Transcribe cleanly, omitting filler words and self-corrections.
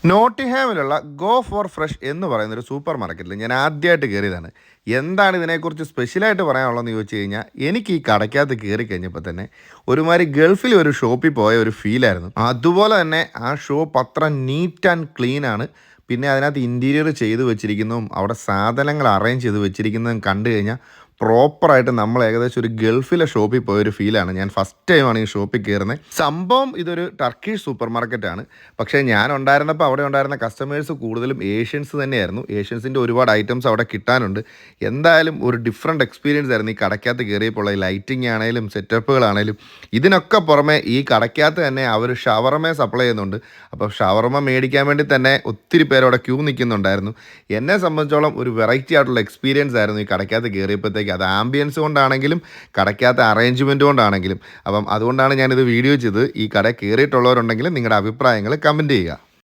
നോട്ടിംഗ്ഹാമിലുള്ള go for fresh എന്ന് പറയുന്നൊരു super മാർക്കറ്റിൽ ഞാൻ ആദ്യമായിട്ട് കയറിയതാണ്. എന്താണ് ഇതിനെക്കുറിച്ച് സ്പെഷ്യലായിട്ട് പറയാനുള്ളതെന്ന് ചോദിച്ചു കഴിഞ്ഞാൽ, എനിക്ക് ഈ കടയ്ക്കകത്ത് കയറി കഴിഞ്ഞപ്പോൾ തന്നെ ഒരുമാതിരി ഗൾഫിൽ ഒരു ഷോപ്പിൽ പോയ ഒരു ഫീലായിരുന്നു. അതുപോലെ തന്നെ ആ ഷോപ്പ് അത്ര നീറ്റ് ആൻഡ് ക്ലീൻ ആണ്. പിന്നെ അതിനകത്ത് ഇൻറ്റീരിയർ ചെയ്ത് വെച്ചിരിക്കുന്നതും അവിടെ സാധനങ്ങൾ അറേഞ്ച് ചെയ്ത് വെച്ചിരിക്കുന്നതും കണ്ടു കഴിഞ്ഞാൽ പ്രോപ്പറായിട്ട് നമ്മൾ ഏകദേശം ഒരു ഗൾഫിലെ ഷോപ്പിൽ പോയൊരു ഫീലാണ്. ഞാൻ ഫസ്റ്റ് ടൈമാണ് ഈ ഷോപ്പിൽ കയറുന്നത്. സംഭവം ഇതൊരു ടർക്കിഷ് സൂപ്പർ മാർക്കറ്റാണ്. പക്ഷേ ഞാൻ ഉണ്ടായിരുന്നപ്പോൾ അവിടെ ഉണ്ടായിരുന്ന കസ്റ്റമേഴ്സ് കൂടുതലും ഏഷ്യൻസ് തന്നെയായിരുന്നു. ഏഷ്യൻസിൻ്റെ ഒരുപാട് ഐറ്റംസ് അവിടെ കിട്ടാനുണ്ട്. എന്തായാലും ഒരു ഡിഫറെൻറ്റ് എക്സ്പീരിയൻസ് ആയിരുന്നു ഈ കടയ്ക്കകത്ത് കയറിയപ്പോൾ. ഈ ലൈറ്റിംഗ് ആണെങ്കിലും സെറ്റപ്പുകളാണെങ്കിലും ഇതിനൊക്കെ പുറമെ ഈ കടയ്ക്കകത്ത് തന്നെ അവർ ഷവർമ സപ്ലൈ ചെയ്യുന്നുണ്ട്. അപ്പോൾ ഷവർമ മേടിക്കാൻ വേണ്ടി തന്നെ ഒത്തിരി പേര് അവിടെ ക്യൂ നിൽക്കുന്നുണ്ടായിരുന്നു. എന്നെ സംബന്ധിച്ചോളം ഒരു വെറൈറ്റി ആയിട്ടുള്ള എക്സ്പീരിയൻസ് ആയിരുന്നു ഈ കടയ്ക്കകത്ത് കയറിയപ്പോഴത്തേക്ക്. അത് ആംബിയൻസ് കൊണ്ടാണെങ്കിലും കടയ്ക്കകത്ത് അറേഞ്ച്മെൻറ്റ് കൊണ്ടാണെങ്കിലും. അപ്പം അതുകൊണ്ടാണ് ഞാനിത് വീഡിയോ ചെയ്ത്. ഈ കട കയറിയിട്ടുള്ളവരുണ്ടെങ്കിൽ നിങ്ങളുടെ അഭിപ്രായങ്ങൾ കമൻറ്റ് ചെയ്യുക.